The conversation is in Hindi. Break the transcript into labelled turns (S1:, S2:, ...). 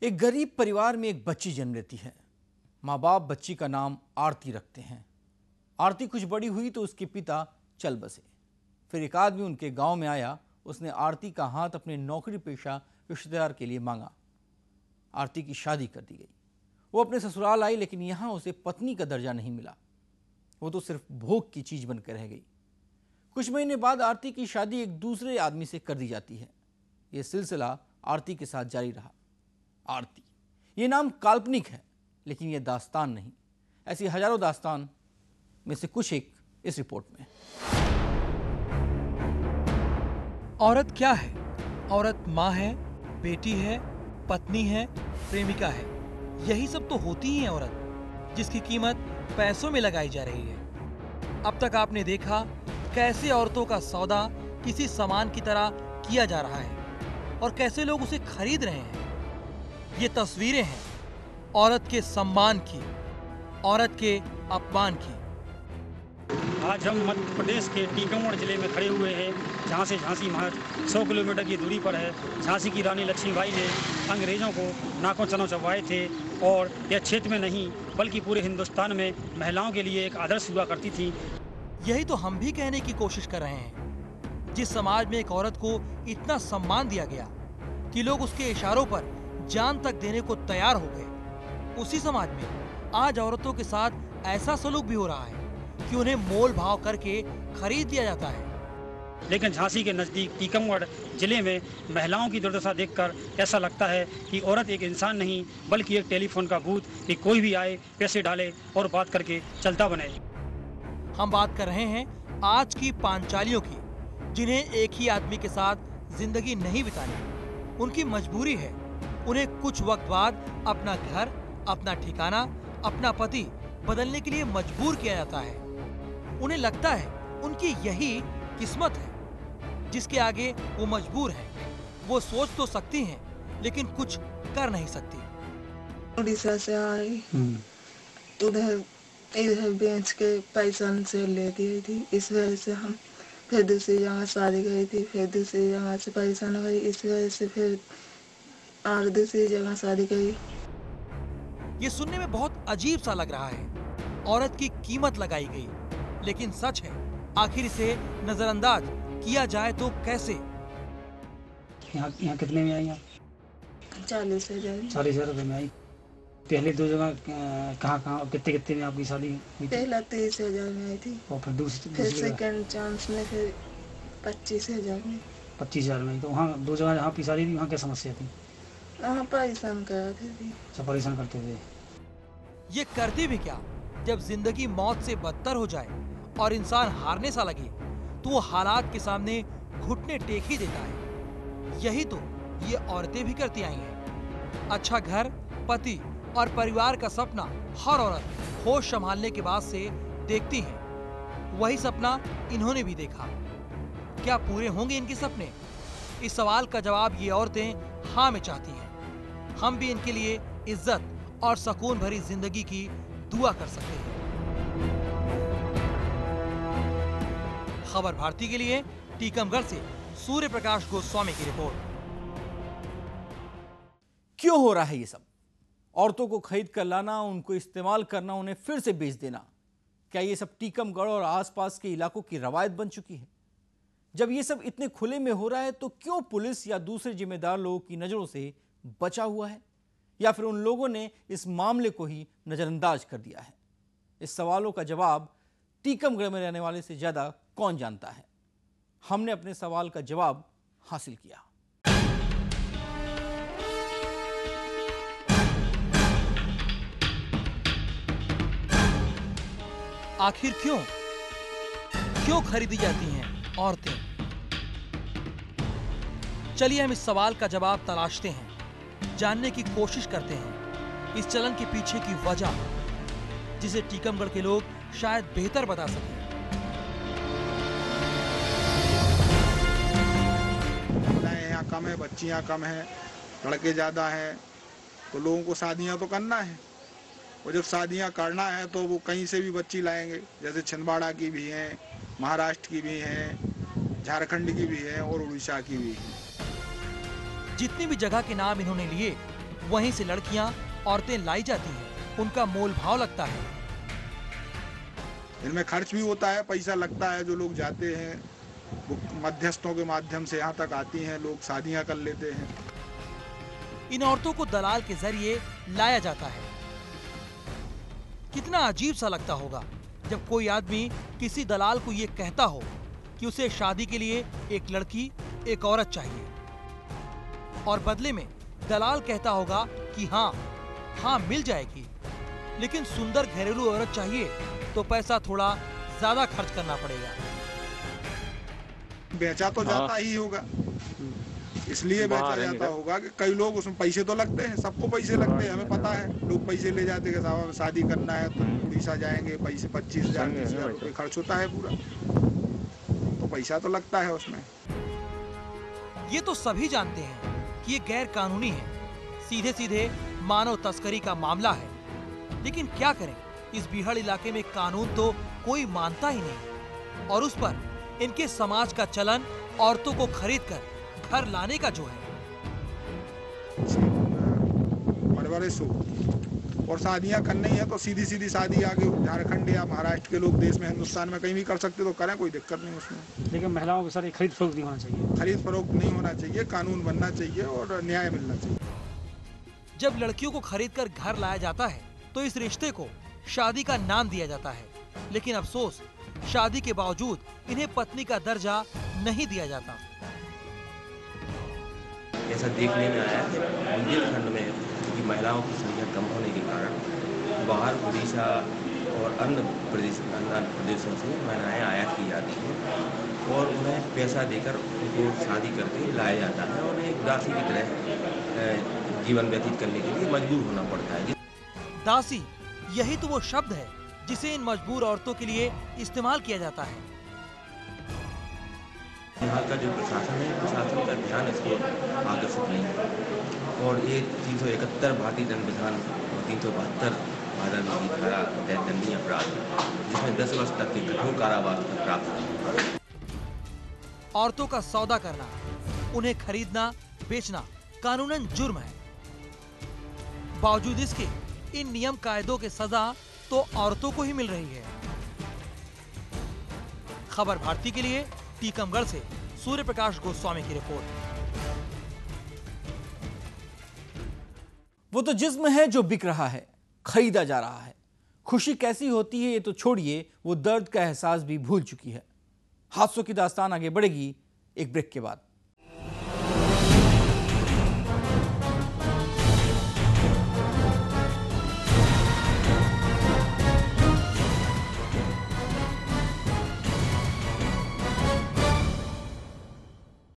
S1: एक गरीब परिवार में एक बच्ची जन्म लेती है। माँ बाप बच्ची का नाम आरती रखते हैं। आरती कुछ बड़ी हुई तो उसके पिता चल बसे। फिर एक आदमी उनके गांव में आया। उसने आरती का हाथ अपने नौकरी पेशा रिश्तेदार के लिए मांगा। आरती की शादी कर दी गई। वो अपने ससुराल आई, लेकिन यहाँ उसे पत्नी का दर्जा नहीं मिला। वो तो सिर्फ भोग की चीज बनकर रह गई। कुछ महीने बाद आरती की शादी एक दूसरे आदमी से कर दी जाती है। यह सिलसिला आरती के साथ जारी रहा। आरती, ये नाम काल्पनिक है, लेकिन यह दास्तान नहीं। ऐसी हजारों दास्तान में से कुछ एक इस रिपोर्ट में।
S2: औरत क्या है? औरत माँ है, बेटी है, पत्नी है, प्रेमिका है। यही सब तो होती ही है औरत, जिसकी कीमत पैसों में लगाई जा रही है। अब तक आपने देखा कैसे औरतों का सौदा किसी सामान की तरह किया जा रहा है और कैसे लोग उसे खरीद रहे हैं। ये तस्वीरें हैं औरत के सम्मान की, औरत के अपमान की।
S3: आज हम मध्य प्रदेश के टीकमगढ़ जिले में खड़े हुए हैं, जहां से झांसी महज 100 किलोमीटर की दूरी पर है। झांसी की रानी लक्ष्मीबाई ने अंग्रेजों को नाकों चनों चबवाए थे और यह क्षेत्र में नहीं बल्कि पूरे हिंदुस्तान में महिलाओं के लिए एक आदर्श हुआ करती थी।
S2: यही तो हम भी कहने की कोशिश कर रहे हैं। जिस समाज में एक औरत को इतना सम्मान दिया गया कि लोग उसके इशारों पर जान तक देने को तैयार हो गए, उसी समाज में आज औरतों के साथ ऐसा सलूक भी हो रहा है कि उन्हें मोल भाव करके खरीद लिया जाता है।
S3: लेकिन झांसी के नजदीक टीकमगढ़ जिले में महिलाओं की दुर्दशा देखकर ऐसा लगता है कि औरत एक इंसान नहीं बल्कि एक टेलीफोन का बूथ, कि कोई भी आए, पैसे डाले और बात करके चलता बने।
S2: हम बात कर रहे हैं आज की पांचालियों की, जिन्हें एक ही आदमी के साथ जिंदगी नहीं बितानी। उनकी मजबूरी है। उन्हें कुछ वक्त बाद अपना घर, अपना ठिकाना, अपना पति बदलने के लिए मजबूर किया जाता है। उन्हें लगता है उनकी यही किस्मत है जिसके आगे वो मजबूर हैं। वो सोच तो सकती हैं, लेकिन कुछ कर नहीं सकती।
S4: उड़ीसा से आई, उधर इधर बेच के पैसा से ले दी थी। इस वजह से हम फिर दूसरी जगह शादी गई थी, फिर दूसरी जगह से पैसा न गई, इस वजह से फिर और दूसरी जगह शादी गई।
S2: ये सुनने में बहुत अजीब सा लग रहा है। औरत की कीमत लगाई गई, लेकिन सच है, आखिर इसे नजरअंदाज किया जाए तो कैसे?
S3: यहाँ कितने में आई आप?
S4: 40,000।
S3: 40,000 रुपये में आई। पहले दो जगह कहाँ कितने में आपकी शादी हुई?
S4: पहला 30,000 में आई थी
S3: और फिर
S4: फिर सेकंड चांस में फिर 25,000 में।
S3: 25,000 में। तो वहाँ दो जगह जहाँ आपकी शादी थी, वहाँ क्या समस्या थी?
S4: वहाँ परेशान कराते थे।
S3: सब परेशान करते थे।
S2: ये करते भी क्या? जब जिंदगी मौत से बदतर हो जाए और इंसान हारने सा लगे, तो वो हालात के सामने घुटने टेक ही देता है। यही तो ये औरतें भी करती आई हैं। अच्छा घर, पति और परिवार का सपना हर औरत होश संभालने के बाद से देखती है। वही सपना इन्होंने भी देखा। क्या पूरे होंगे इनके सपने? इस सवाल का जवाब ये औरतें हाँ में चाहती हैं। हम भी इनके लिए इज्जत और सुकून भरी जिंदगी की दुआ कर सकते हैं। खबर भारती के लिए टीकमगढ़ से सूर्य प्रकाश गोस्वामी की रिपोर्ट।
S1: क्यों हो रहा है ये सब? औरतों को खरीद कर लाना, उनको इस्तेमाल करना, उन्हें फिर से बेच देना, क्या ये सब टीकमगढ़ और आसपास के इलाकों की रवायत बन चुकी है? जब ये सब इतने खुले में हो रहा है, तो क्यों पुलिस या दूसरे जिम्मेदार लोगों की नजरों से बचा हुआ है, या फिर उन लोगों ने इस मामले को ही नजरअंदाज कर दिया है? इस सवालों का जवाब टीकमगढ़ में रहने वाले से ज्यादा कौन जानता है? हमने अपने सवाल का जवाब हासिल किया।
S2: आखिर क्यों खरीदी जाती हैं औरतें? चलिए हम इस सवाल का जवाब तलाशते हैं, जानने की कोशिश करते हैं इस चलन के पीछे की वजह, जिसे टीकमगढ़ के लोग शायद बेहतर बता सकें।
S5: यहाँ कम है, बच्चियाँ कम है, लड़के ज्यादा है, तो लोगों को शादियां तो करना है। और जब शादियां करना है तो वो कहीं से भी बच्ची लाएंगे, जैसे छिंदवाड़ा की भी हैं, महाराष्ट्र की भी हैं, झारखंड की भी हैं और उड़ीसा की भी हैं।
S2: जितनी भी जगह के नाम इन्होंने लिए, वहीं से लड़कियां, औरतें लाई जाती हैं, उनका मोल भाव लगता है।
S5: इनमें खर्च भी होता है, पैसा लगता है। जो लोग जाते हैं वो मध्यस्थों के माध्यम से यहाँ तक आती हैं, लोग शादियाँ कर लेते हैं।
S2: इन औरतों को दलाल के जरिए लाया जाता है। कितना अजीब सा लगता होगा जब कोई आदमी किसी दलाल को ये कहता हो कि उसे शादी के लिए एक लड़की, एक औरत चाहिए, और बदले में दलाल कहता होगा कि हाँ मिल जाएगी, लेकिन सुंदर घरेलू औरत चाहिए तो पैसा थोड़ा ज्यादा खर्च करना पड़ेगा।
S5: बेचा तो जाता ही होगा, इसलिए बेचा जाता होगा कि कई लोग उसमें पैसे तो लगते हैं, सबको पैसे लगते हैं, हमें पता है। लोग पैसे ले जाते हैं कि शादी करना है तो उड़ीसा जाएंगे, पैसे 25,000 30,000 रुपये खर्च होता है पूरा, तो पैसा तो लगता है उसमें।
S2: ये तो सभी जानते हैं कि ये गैर कानूनी है, सीधे सीधे मानव तस्करी का मामला है, लेकिन क्या करें, इस बीहड़ इलाके में कानून तो कोई मानता ही नहीं, और उस पर इनके समाज का चलन औरतों को खरीद कर घर लाने का जो है।
S5: परवरिश हो और शादियां करनी है तो सीधी सीधी शादी आगे झारखंड या महाराष्ट्र के लोग देश में, हिंदुस्तान में कहीं भी कर सकते तो करें, कोई दिक्कत नहीं उसमें।
S3: लेकिन महिलाओं के साथ खरीद फरोख्त नहीं होना चाहिए।
S5: खरीद फरोख्त नहीं होना चाहिए, कानून बनना चाहिए और न्याय मिलना चाहिए।
S2: जब लड़कियों को खरीद कर घर लाया जाता है तो इस रिश्ते को शादी का नाम दिया जाता है, लेकिन अफसोस शादी के बावजूद इन्हें पत्नी का दर्जा नहीं दिया जाता।
S6: ऐसा देखने में आया है बुंदेलखंड में कि महिलाओं की संख्या कम होने के कारण बाहर उड़ीसा और अन्य प्रदेशों से महिलाएं आयात की जाती हैं और उन्हें पैसा देकर उनको शादी करके लाया जाता है और उन्हें एक दासी की तरह जीवन व्यतीत करने के लिए मजबूर होना पड़ता है।
S2: दासी, यही तो वो शब्द है जिसे इन मजबूर औरतों के लिए इस्तेमाल किया जाता है।
S6: यहाँ का जो प्रशासन है, प्रशासन का ध्यान इसको आकर्षित नहीं है और ये 371 भारतीय दंड विधान और 372 भारत की धारा दंडनीय अपराध जिसमें 10 वर्ष तक के कठोर कारावास प्राप्त है।
S2: औरतों का सौदा करना, उन्हें खरीदना बेचना कानूनन जुर्म है। बावजूद इसके इन नियम कायदों के सजा तो औरतों को ही मिल रही है। खबर भारती के लिए टीकमगढ़ से सूर्य प्रकाश गोस्वामी की रिपोर्ट।
S1: वो तो जिस्म है जो बिक रहा है, खरीदा जा रहा है। खुशी कैसी होती है ये तो छोड़िए, वो दर्द का एहसास भी भूल चुकी है। हादसों की दास्तान आगे बढ़ेगी एक ब्रेक के बाद।